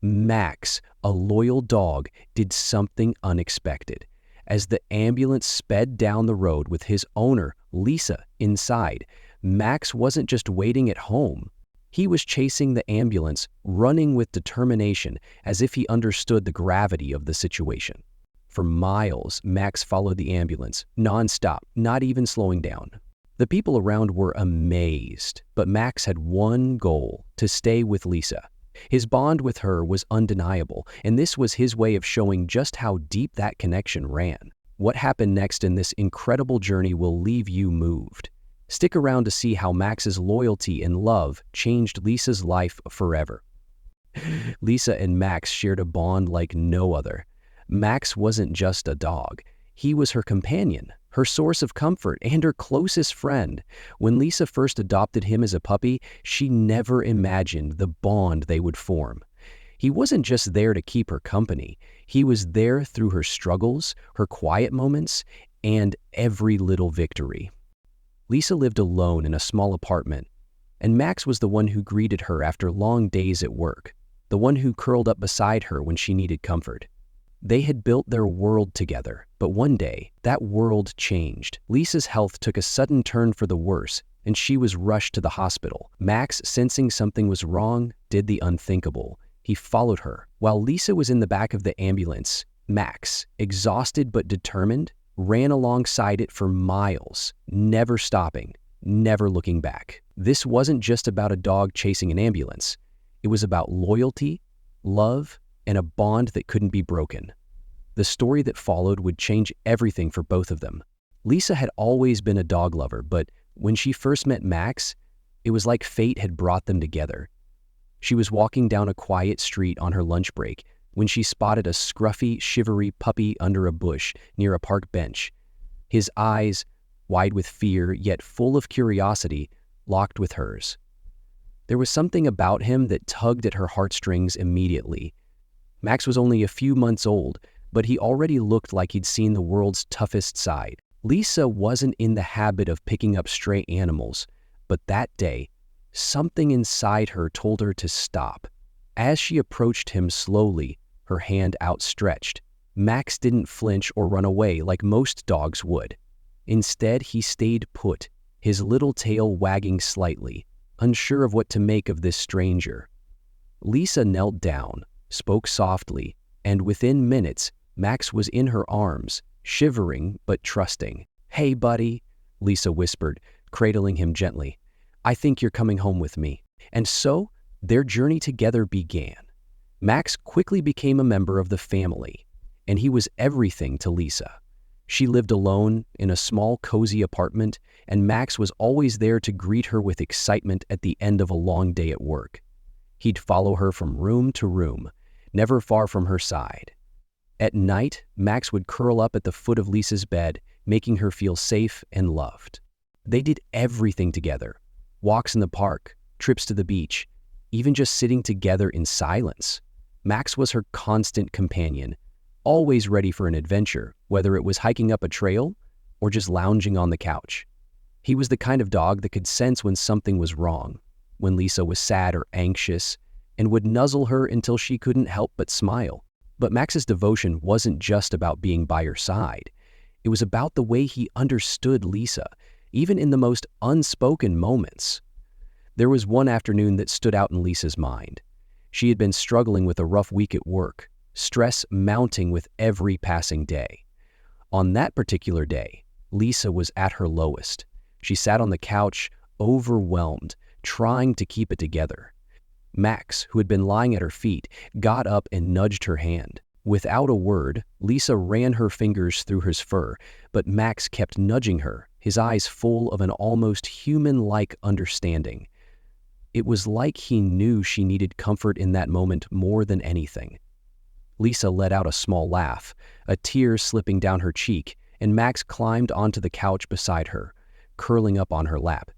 Max, a loyal dog, did something unexpected. As the ambulance sped down the road with his owner, Lisa, inside, Max wasn't just waiting at home. He was chasing the ambulance, running with determination, as if he understood the gravity of the situation. For miles, Max followed the ambulance, nonstop, not even slowing down. The people around were amazed, but Max had one goal: to stay with Lisa. His bond with her was undeniable, and this was his way of showing just how deep that connection ran. What happened next in this incredible journey will leave you moved. Stick around to see how Max's loyalty and love changed Lisa's life forever. Lisa and Max shared a bond like no other. Max wasn't just a dog. He was her companion, her source of comfort, and her closest friend. When Lisa first adopted him as a puppy, she never imagined the bond they would form. He wasn't just there to keep her company. He was there through her struggles, her quiet moments, and every little victory. Lisa lived alone in a small apartment, and Max was the one who greeted her after long days at work, the one who curled up beside her when she needed comfort. They had built their world together, but one day, that world changed. Lisa's health took a sudden turn for the worse, and she was rushed to the hospital. Max, sensing something was wrong, did the unthinkable. He followed her. While Lisa was in the back of the ambulance, Max, exhausted but determined, ran alongside it for miles, never stopping, never looking back. This wasn't just about a dog chasing an ambulance. It was about loyalty, love, and a bond that couldn't be broken. The story that followed would change everything for both of them. Lisa had always been a dog lover, but when she first met Max, it was like fate had brought them together. She was walking down a quiet street on her lunch break when she spotted a scruffy, shivery puppy under a bush near a park bench. His eyes, wide with fear yet full of curiosity, locked with hers. There was something about him that tugged at her heartstrings immediately. Max was only a few months old, but he already looked like he'd seen the world's toughest side. Lisa wasn't in the habit of picking up stray animals, but that day, something inside her told her to stop. As she approached him slowly, her hand outstretched, Max didn't flinch or run away like most dogs would. Instead, he stayed put, his little tail wagging slightly, unsure of what to make of this stranger. Lisa knelt down, spoke softly, and within minutes, Max was in her arms, shivering but trusting. "Hey, buddy," Lisa whispered, cradling him gently. "I think you're coming home with me." And so, their journey together began. Max quickly became a member of the family, and he was everything to Lisa. She lived alone in a small, cozy apartment, and Max was always there to greet her with excitement at the end of a long day at work. He'd follow her from room to room, never far from her side. At night, Max would curl up at the foot of Lisa's bed, making her feel safe and loved. They did everything together: walks in the park, trips to the beach, even just sitting together in silence. Max was her constant companion, always ready for an adventure, whether it was hiking up a trail or just lounging on the couch. He was the kind of dog that could sense when something was wrong, when Lisa was sad or anxious, and would nuzzle her until she couldn't help but smile. But Max's devotion wasn't just about being by her side. It was about the way he understood Lisa, even in the most unspoken moments. There was one afternoon that stood out in Lisa's mind. She had been struggling with a rough week at work, stress mounting with every passing day. On that particular day, Lisa was at her lowest. She sat on the couch, overwhelmed, trying to keep it together. Max, who had been lying at her feet, got up and nudged her hand. Without a word, Lisa ran her fingers through his fur, but Max kept nudging her, his eyes full of an almost human-like understanding. It was like he knew she needed comfort in that moment more than anything. Lisa let out a small laugh, a tear slipping down her cheek, and Max climbed onto the couch beside her, curling up on her lap.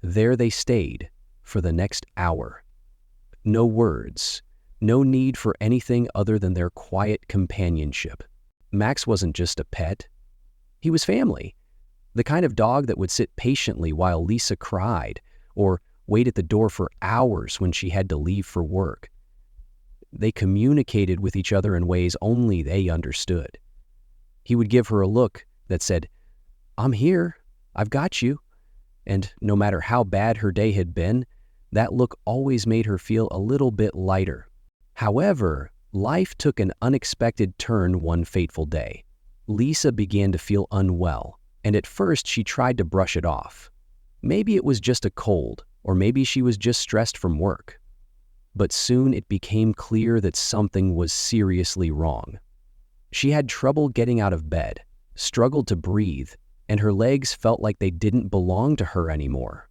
There they stayed for the next hour. No words, no need for anything other than their quiet companionship. Max wasn't just a pet. He was family, the kind of dog that would sit patiently while Lisa cried, or wait at the door for hours when she had to leave for work. They communicated with each other in ways only they understood. He would give her a look that said, "I'm here, I've got you." And no matter how bad her day had been, that look always made her feel a little bit lighter. However, life took an unexpected turn one fateful day. Lisa began to feel unwell, and at first she tried to brush it off. Maybe it was just a cold, or maybe she was just stressed from work. But soon it became clear that something was seriously wrong. She had trouble getting out of bed, struggled to breathe, and her legs felt like they didn't belong to her anymore.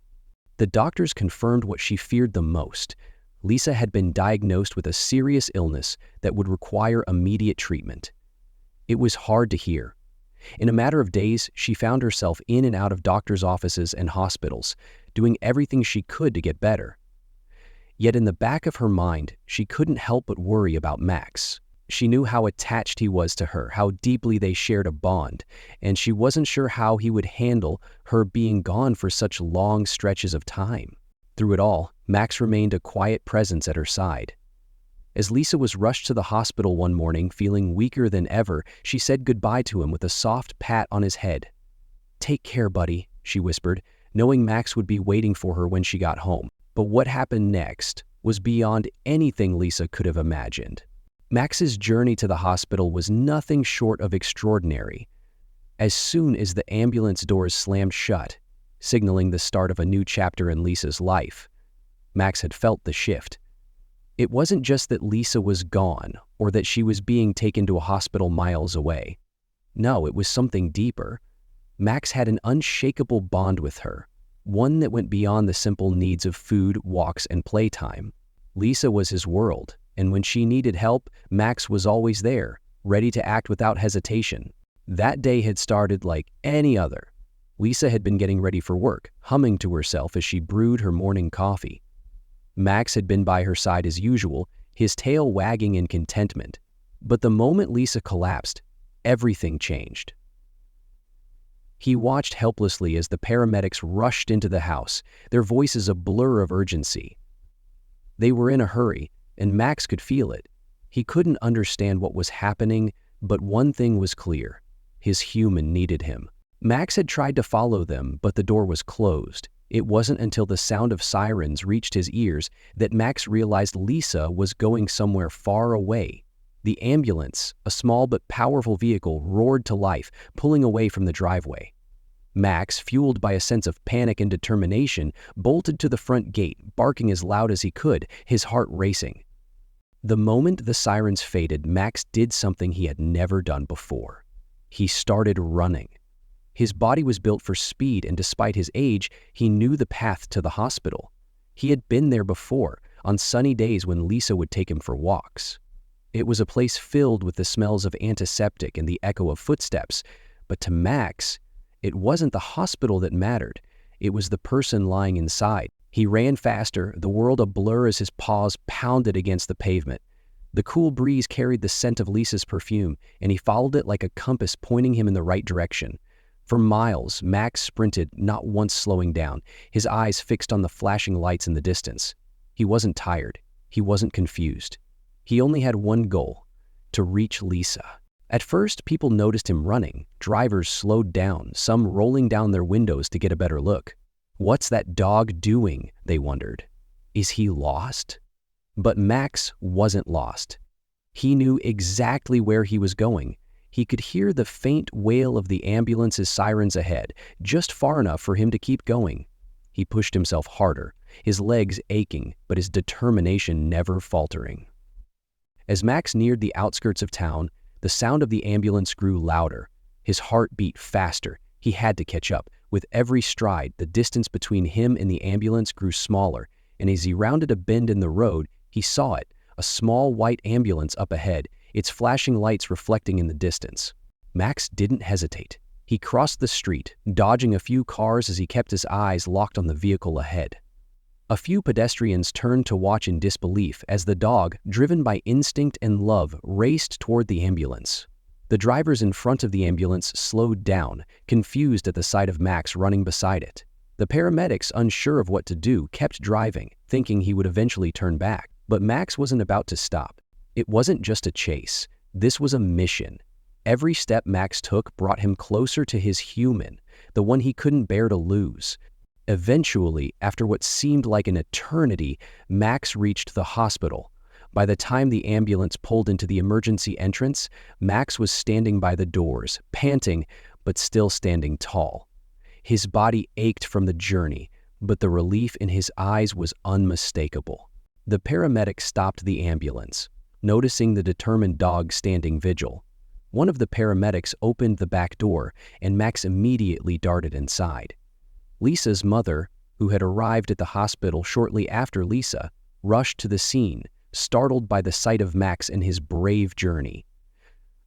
The doctors confirmed what she feared the most. Lisa had been diagnosed with a serious illness that would require immediate treatment. It was hard to hear. In a matter of days, she found herself in and out of doctors' offices and hospitals, doing everything she could to get better. Yet in the back of her mind, she couldn't help but worry about Max. She knew how attached he was to her, how deeply they shared a bond, and she wasn't sure how he would handle her being gone for such long stretches of time. Through it all, Max remained a quiet presence at her side. As Lisa was rushed to the hospital one morning, feeling weaker than ever, she said goodbye to him with a soft pat on his head. "Take care, buddy," she whispered, knowing Max would be waiting for her when she got home. But what happened next was beyond anything Lisa could have imagined. Max's journey to the hospital was nothing short of extraordinary. As soon as the ambulance doors slammed shut, signaling the start of a new chapter in Lisa's life, Max had felt the shift. It wasn't just that Lisa was gone or that she was being taken to a hospital miles away. No, it was something deeper. Max had an unshakable bond with her, one that went beyond the simple needs of food, walks, and playtime. Lisa was his world, and when she needed help, Max was always there, ready to act without hesitation. That day had started like any other. Lisa had been getting ready for work, humming to herself as she brewed her morning coffee. Max had been by her side as usual, his tail wagging in contentment. But the moment Lisa collapsed, everything changed. He watched helplessly as the paramedics rushed into the house, their voices a blur of urgency. They were in a hurry, and Max could feel it. He couldn't understand what was happening, but one thing was clear: his human needed him. Max had tried to follow them, but the door was closed. It wasn't until the sound of sirens reached his ears that Max realized Lisa was going somewhere far away. The ambulance, a small but powerful vehicle, roared to life, pulling away from the driveway. Max, fueled by a sense of panic and determination, bolted to the front gate, barking as loud as he could, his heart racing. The moment the sirens faded, Max did something he had never done before. He started running. His body was built for speed, and despite his age, he knew the path to the hospital. He had been there before, on sunny days when Lisa would take him for walks. It was a place filled with the smells of antiseptic and the echo of footsteps, but to Max, it wasn't the hospital that mattered. It was the person lying inside. He ran faster, the world a blur as his paws pounded against the pavement. The cool breeze carried the scent of Lisa's perfume, and he followed it like a compass pointing him in the right direction. For miles, Max sprinted, not once slowing down, his eyes fixed on the flashing lights in the distance. He wasn't tired. He wasn't confused. He only had one goal: to reach Lisa. At first, people noticed him running. Drivers slowed down, some rolling down their windows to get a better look. What's that dog doing? They wondered. Is he lost? But Max wasn't lost. He knew exactly where he was going. He could hear the faint wail of the ambulance's sirens ahead, just far enough for him to keep going. He pushed himself harder, his legs aching, but his determination never faltering. As Max neared the outskirts of town, the sound of the ambulance grew louder. His heart beat faster. He had to catch up. With every stride, the distance between him and the ambulance grew smaller, and as he rounded a bend in the road, he saw it, a small white ambulance up ahead, its flashing lights reflecting in the distance. Max didn't hesitate. He crossed the street, dodging a few cars as he kept his eyes locked on the vehicle ahead. A few pedestrians turned to watch in disbelief as the dog, driven by instinct and love, raced toward the ambulance. The drivers in front of the ambulance slowed down, confused at the sight of Max running beside it. The paramedics, unsure of what to do, kept driving, thinking he would eventually turn back. But Max wasn't about to stop. It wasn't just a chase. This was a mission. Every step Max took brought him closer to his human, the one he couldn't bear to lose. Eventually, after what seemed like an eternity, Max reached the hospital. By the time the ambulance pulled into the emergency entrance, Max was standing by the doors, panting, but still standing tall. His body ached from the journey, but the relief in his eyes was unmistakable. The paramedic stopped the ambulance, noticing the determined dog standing vigil. One of the paramedics opened the back door, and Max immediately darted inside. Lisa's mother, who had arrived at the hospital shortly after Lisa, rushed to the scene, startled by the sight of Max and his brave journey.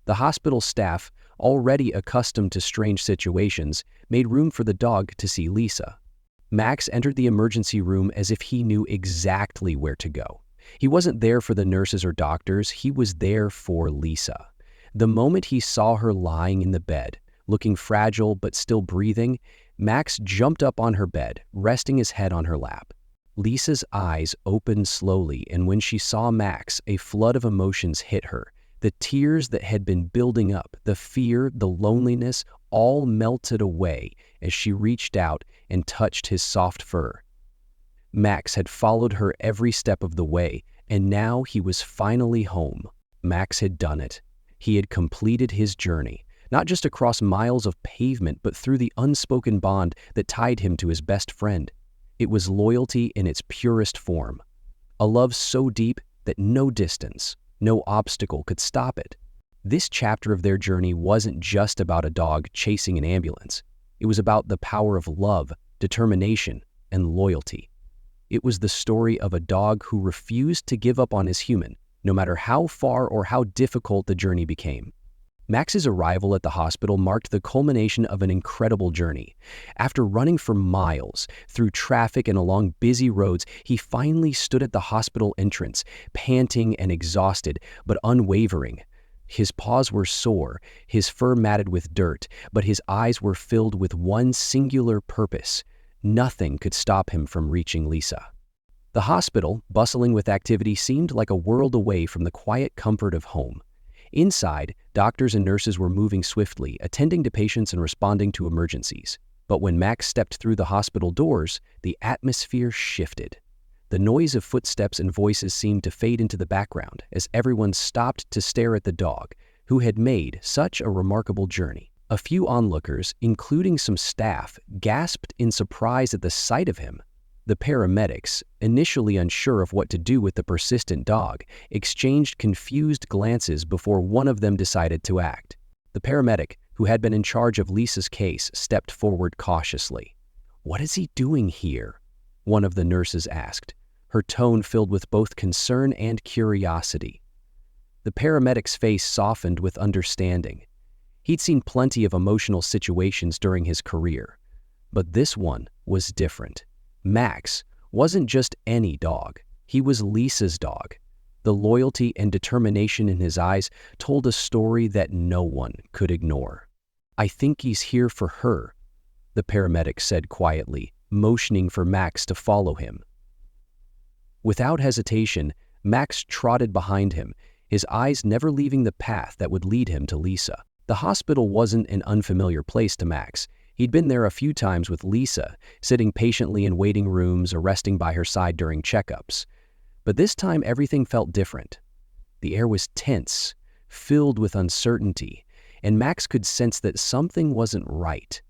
The hospital staff, already accustomed to strange situations, made room for the dog to see Lisa. Max entered the emergency room as if he knew exactly where to go. He wasn't there for the nurses or doctors, he was there for Lisa. The moment he saw her lying in the bed, looking fragile but still breathing, Max jumped up on her bed, resting his head on her lap. Lisa's eyes opened slowly, and when she saw Max, a flood of emotions hit her. The tears that had been building up, the fear, the loneliness, all melted away as she reached out and touched his soft fur. Max had followed her every step of the way, and now he was finally home. Max had done it. He had completed his journey, not just across miles of pavement, but through the unspoken bond that tied him to his best friend. It was loyalty in its purest form. A love so deep that no distance, no obstacle could stop it. This chapter of their journey wasn't just about a dog chasing an ambulance. It was about the power of love, determination, and loyalty. It was the story of a dog who refused to give up on his human, no matter how far or how difficult the journey became. Max's arrival at the hospital marked the culmination of an incredible journey. After running for miles, through traffic and along busy roads, he finally stood at the hospital entrance, panting and exhausted, but unwavering. His paws were sore, his fur matted with dirt, but his eyes were filled with one singular purpose. Nothing could stop him from reaching Lisa. The hospital, bustling with activity, seemed like a world away from the quiet comfort of home. Inside, doctors and nurses were moving swiftly, attending to patients and responding to emergencies. But when Max stepped through the hospital doors, the atmosphere shifted. The noise of footsteps and voices seemed to fade into the background as everyone stopped to stare at the dog, who had made such a remarkable journey. A few onlookers, including some staff, gasped in surprise at the sight of him. The paramedics, initially unsure of what to do with the persistent dog, exchanged confused glances before one of them decided to act. The paramedic, who had been in charge of Lisa's case, stepped forward cautiously. "What is he doing here?" one of the nurses asked, her tone filled with both concern and curiosity. The paramedic's face softened with understanding. He'd seen plenty of emotional situations during his career, but this one was different. Max wasn't just any dog. He was Lisa's dog. The loyalty and determination in his eyes told a story that no one could ignore. "I think he's here for her," the paramedic said quietly, motioning for Max to follow him. Without hesitation, Max trotted behind him, his eyes never leaving the path that would lead him to Lisa. The hospital wasn't an unfamiliar place to Max. He'd been there a few times with Lisa, sitting patiently in waiting rooms or resting by her side during checkups. But this time everything felt different. The air was tense, filled with uncertainty, and Max could sense that something wasn't right.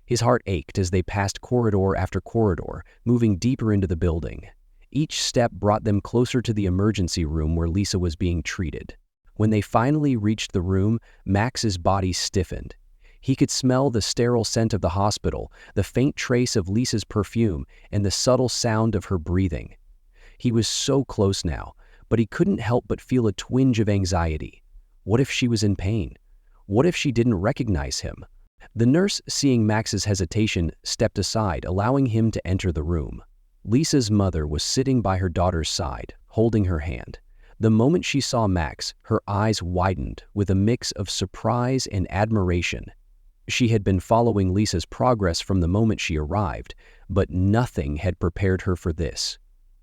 His heart ached as they passed corridor after corridor, moving deeper into the building. Each step brought them closer to the emergency room where Lisa was being treated. When they finally reached the room, Max's body stiffened. He could smell the sterile scent of the hospital, the faint trace of Lisa's perfume, and the subtle sound of her breathing. He was so close now, but he couldn't help but feel a twinge of anxiety. What if she was in pain? What if she didn't recognize him? The nurse, seeing Max's hesitation, stepped aside, allowing him to enter the room. Lisa's mother was sitting by her daughter's side, holding her hand. The moment she saw Max, her eyes widened with a mix of surprise and admiration. She had been following Lisa's progress from the moment she arrived, but nothing had prepared her for this.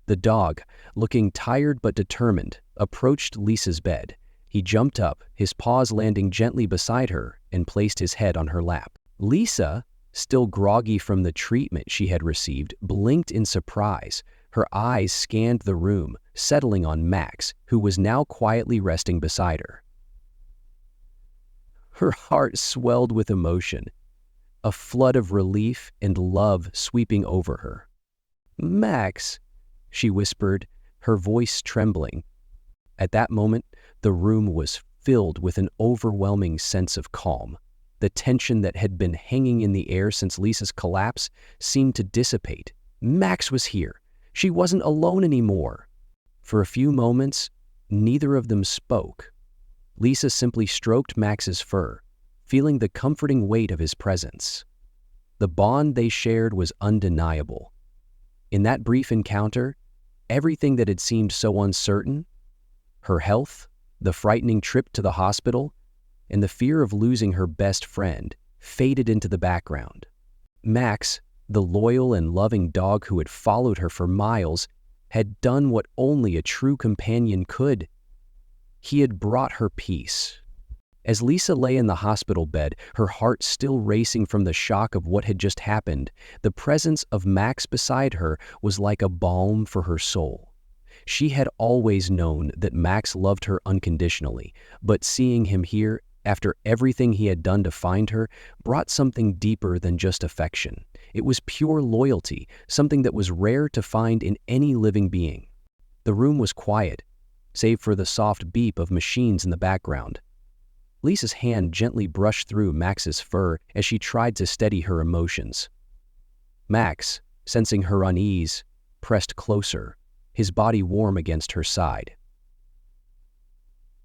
The dog, looking tired but determined, approached Lisa's bed. He jumped up, his paws landing gently beside her, and placed his head on her lap. Lisa, still groggy from the treatment she had received, blinked in surprise. Her eyes scanned the room, settling on Max, who was now quietly resting beside her. Her heart swelled with emotion, a flood of relief and love sweeping over her. "Max," she whispered, her voice trembling. At that moment, the room was filled with an overwhelming sense of calm. The tension that had been hanging in the air since Lisa's collapse seemed to dissipate. Max was here. She wasn't alone anymore. For a few moments, neither of them spoke. Lisa simply stroked Max's fur, feeling the comforting weight of his presence. The bond they shared was undeniable. In that brief encounter, everything that had seemed so uncertain, her health, the frightening trip to the hospital, and the fear of losing her best friend, faded into the background. Max, the loyal and loving dog who had followed her for miles, had done what only a true companion could. He had brought her peace. As Lisa lay in the hospital bed, her heart still racing from the shock of what had just happened, the presence of Max beside her was like a balm for her soul. She had always known that Max loved her unconditionally, but seeing him here, after everything he had done to find her, brought something deeper than just affection. It was pure loyalty, something that was rare to find in any living being. The room was quiet, save for the soft beep of machines in the background. Lisa's hand gently brushed through Max's fur as she tried to steady her emotions. Max, sensing her unease, pressed closer, his body warm against her side.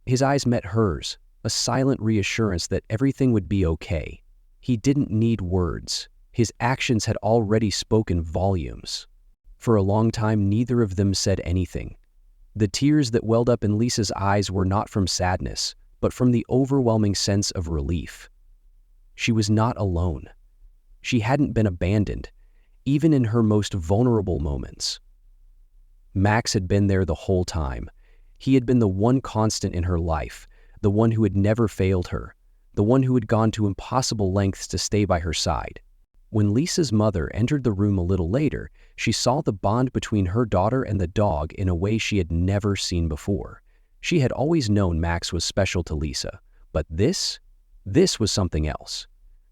His eyes met hers, a silent reassurance that everything would be okay. He didn't need words. His actions had already spoken volumes. For a long time, neither of them said anything. The tears that welled up in Lisa's eyes were not from sadness, but from the overwhelming sense of relief. She was not alone. She hadn't been abandoned, even in her most vulnerable moments. Max had been there the whole time. He had been the one constant in her life, the one who had never failed her, the one who had gone to impossible lengths to stay by her side. When Lisa's mother entered the room a little later, she saw the bond between her daughter and the dog in a way she had never seen before. She had always known Max was special to Lisa, but this was something else.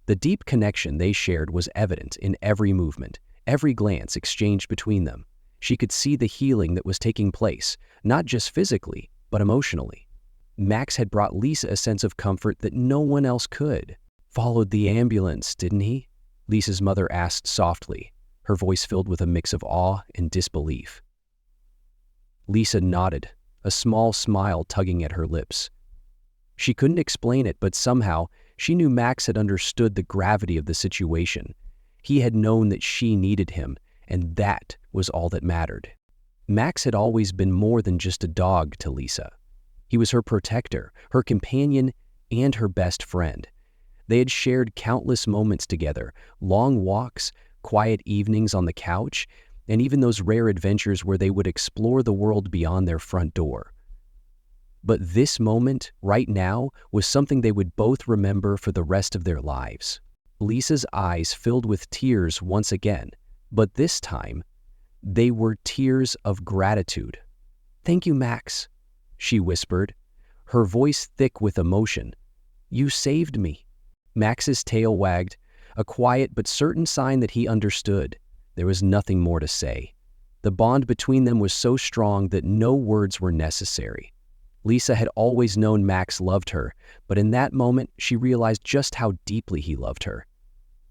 The deep connection they shared was evident in every movement, every glance exchanged between them. She could see the healing that was taking place, not just physically, but emotionally. Max had brought Lisa a sense of comfort that no one else could. "Followed the ambulance, didn't he?" Lisa's mother asked softly, her voice filled with a mix of awe and disbelief. Lisa nodded, a small smile tugging at her lips. She couldn't explain it, but somehow she knew Max had understood the gravity of the situation. He had known that she needed him, and that was all that mattered. Max had always been more than just a dog to Lisa. He was her protector, her companion, and her best friend. They had shared countless moments together, long walks, quiet evenings on the couch, and even those rare adventures where they would explore the world beyond their front door. But this moment, right now, was something they would both remember for the rest of their lives. Lisa's eyes filled with tears once again, but this time, they were tears of gratitude. "Thank you, Max," she whispered, her voice thick with emotion. "You saved me." Max's tail wagged, a quiet but certain sign that he understood. There was nothing more to say. The bond between them was so strong that no words were necessary. Lisa had always known Max loved her, but in that moment she realized just how deeply he loved her.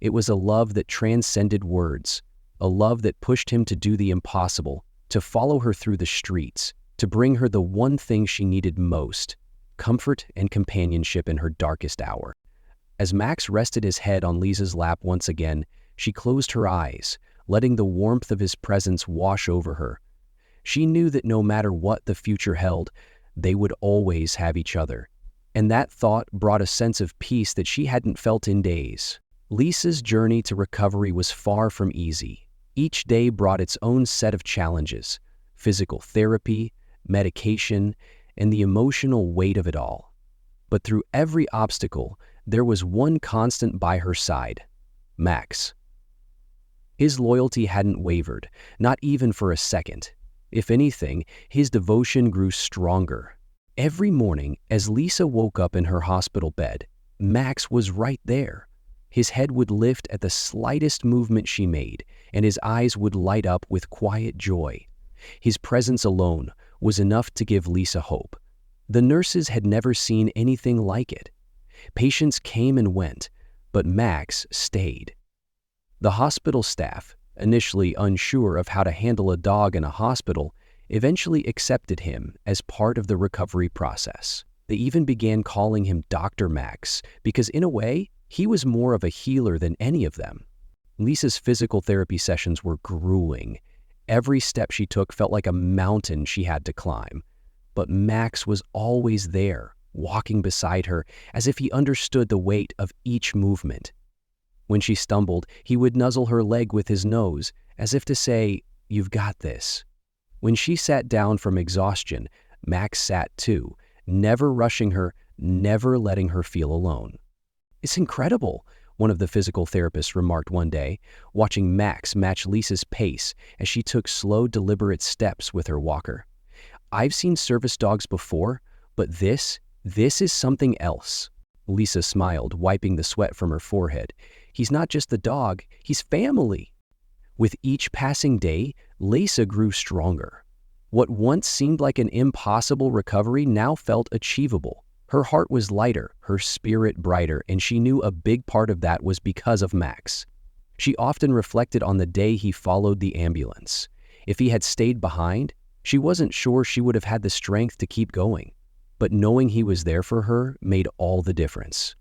It was a love that transcended words, a love that pushed him to do the impossible, to follow her through the streets, to bring her the one thing she needed most, comfort and companionship in her darkest hour. As Max rested his head on Lisa's lap once again, she closed her eyes, letting the warmth of his presence wash over her. She knew that no matter what the future held, they would always have each other. And that thought brought a sense of peace that she hadn't felt in days. Lisa's journey to recovery was far from easy. Each day brought its own set of challenges. physical therapy, medication, and the emotional weight of it all. But through every obstacle, there was one constant by her side: Max. His loyalty hadn't wavered, not even for a second. If anything, his devotion grew stronger. Every morning, as Lisa woke up in her hospital bed, Max was right there. His head would lift at the slightest movement she made, and his eyes would light up with quiet joy. His presence alone was enough to give Lisa hope. The nurses had never seen anything like it. Patients came and went, but Max stayed. The hospital staff, initially unsure of how to handle a dog in a hospital, eventually accepted him as part of the recovery process. They even began calling him Dr. Max because, in a way, he was more of a healer than any of them. Lisa's physical therapy sessions were grueling. Every step she took felt like a mountain she had to climb. But Max was always there, walking beside her as if he understood the weight of each movement. When she stumbled, he would nuzzle her leg with his nose, as if to say, "You've got this." When she sat down from exhaustion, Max sat too, never rushing her, never letting her feel alone. "It's incredible," one of the physical therapists remarked one day, watching Max match Lisa's pace as she took slow, deliberate steps with her walker. "I've seen service dogs before, but this is something else." Lisa smiled, wiping the sweat from her forehead. "He's not just the dog, he's family." With each passing day, Lisa grew stronger. What once seemed like an impossible recovery now felt achievable. Her heart was lighter, her spirit brighter, and she knew a big part of that was because of Max. She often reflected on the day he followed the ambulance. If he had stayed behind, she wasn't sure she would have had the strength to keep going. But knowing he was there for her made all the difference.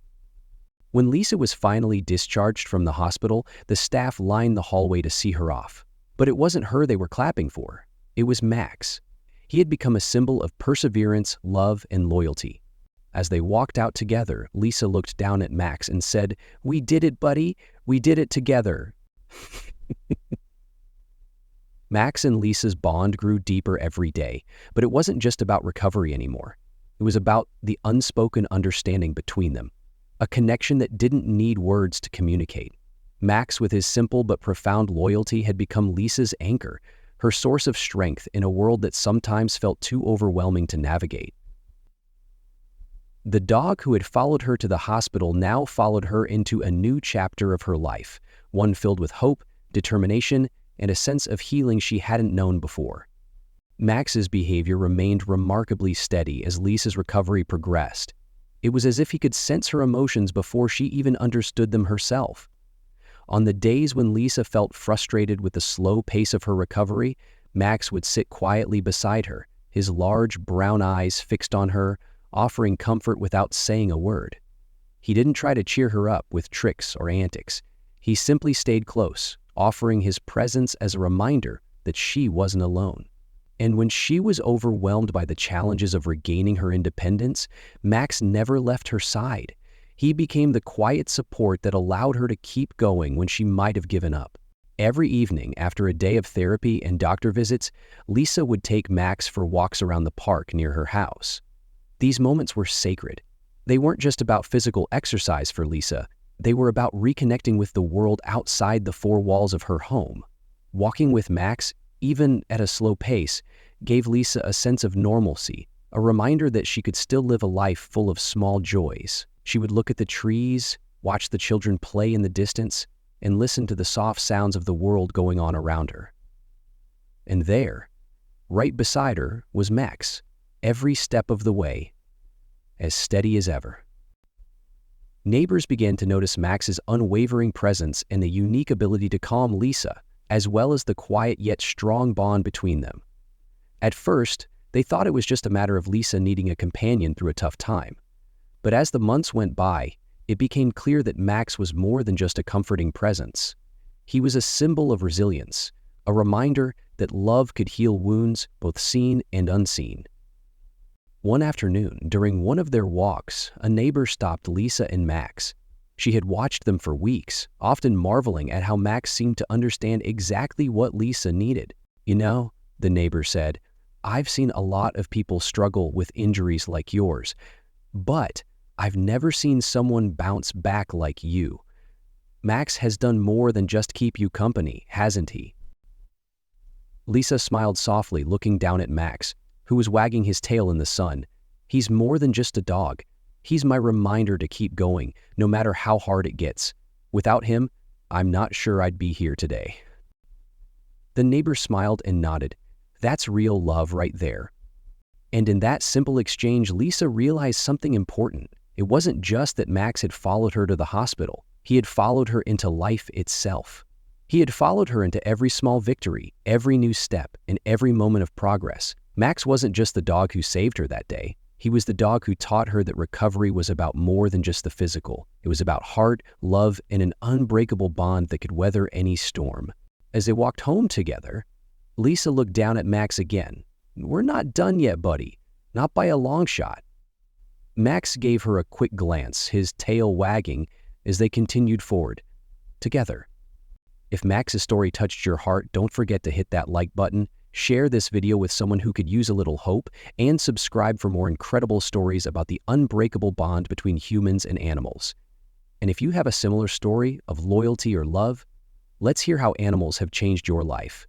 When Lisa was finally discharged from the hospital, the staff lined the hallway to see her off. But it wasn't her they were clapping for. It was Max. He had become a symbol of perseverance, love, and loyalty. As they walked out together, Lisa looked down at Max and said, "We did it, buddy. We did it together." Max and Lisa's bond grew deeper every day, but it wasn't just about recovery anymore. It was about the unspoken understanding between them, a connection that didn't need words to communicate. Max, with his simple but profound loyalty, had become Lisa's anchor, her source of strength in a world that sometimes felt too overwhelming to navigate. The dog who had followed her to the hospital now followed her into a new chapter of her life, one filled with hope, determination, and a sense of healing she hadn't known before. Max's behavior remained remarkably steady as Lisa's recovery progressed. It was as if he could sense her emotions before she even understood them herself. On the days when Lisa felt frustrated with the slow pace of her recovery, Max would sit quietly beside her, his large brown eyes fixed on her, offering comfort without saying a word. He didn't try to cheer her up with tricks or antics. He simply stayed close, offering his presence as a reminder that she wasn't alone. And when she was overwhelmed by the challenges of regaining her independence, Max never left her side. He became the quiet support that allowed her to keep going when she might have given up. Every evening, after a day of therapy and doctor visits, Lisa would take Max for walks around the park near her house. These moments were sacred. They weren't just about physical exercise for Lisa. They were about reconnecting with the world outside the four walls of her home. Walking with Max, even at a slow pace, gave Lisa a sense of normalcy, a reminder that she could still live a life full of small joys. She would look at the trees, watch the children play in the distance, and listen to the soft sounds of the world going on around her. And there, right beside her, was Max, every step of the way, as steady as ever. Neighbors began to notice Max's unwavering presence and the unique ability to calm Lisa, as well as the quiet yet strong bond between them. At first, they thought it was just a matter of Lisa needing a companion through a tough time. But as the months went by, it became clear that Max was more than just a comforting presence. He was a symbol of resilience, a reminder that love could heal wounds both seen and unseen. One afternoon, during one of their walks, a neighbor stopped Lisa and Max. She had watched them for weeks, often marveling at how Max seemed to understand exactly what Lisa needed. "You know, the neighbor said. "I've seen a lot of people struggle with injuries like yours, but I've never seen someone bounce back like you. Max has done more than just keep you company, hasn't he?" Lisa smiled softly, looking down at Max, who was wagging his tail in the sun. "He's more than just a dog. He's my reminder to keep going, no matter how hard it gets. Without him, I'm not sure I'd be here today." The neighbor smiled and nodded. That's real love right there. And in that simple exchange, Lisa realized something important. It wasn't just that Max had followed her to the hospital. He had followed her into life itself. He had followed her into every small victory, every new step, and every moment of progress. Max wasn't just the dog who saved her that day. He was the dog who taught her that recovery was about more than just the physical. It was about heart, love, and an unbreakable bond that could weather any storm. As they walked home together, Lisa looked down at Max again. "We're not done yet, buddy. Not by a long shot." Max gave her a quick glance, his tail wagging, as they continued forward, together. If Max's story touched your heart, don't forget to hit that like button, share this video with someone who could use a little hope, and subscribe for more incredible stories about the unbreakable bond between humans and animals. And if you have a similar story of loyalty or love, let's hear how animals have changed your life.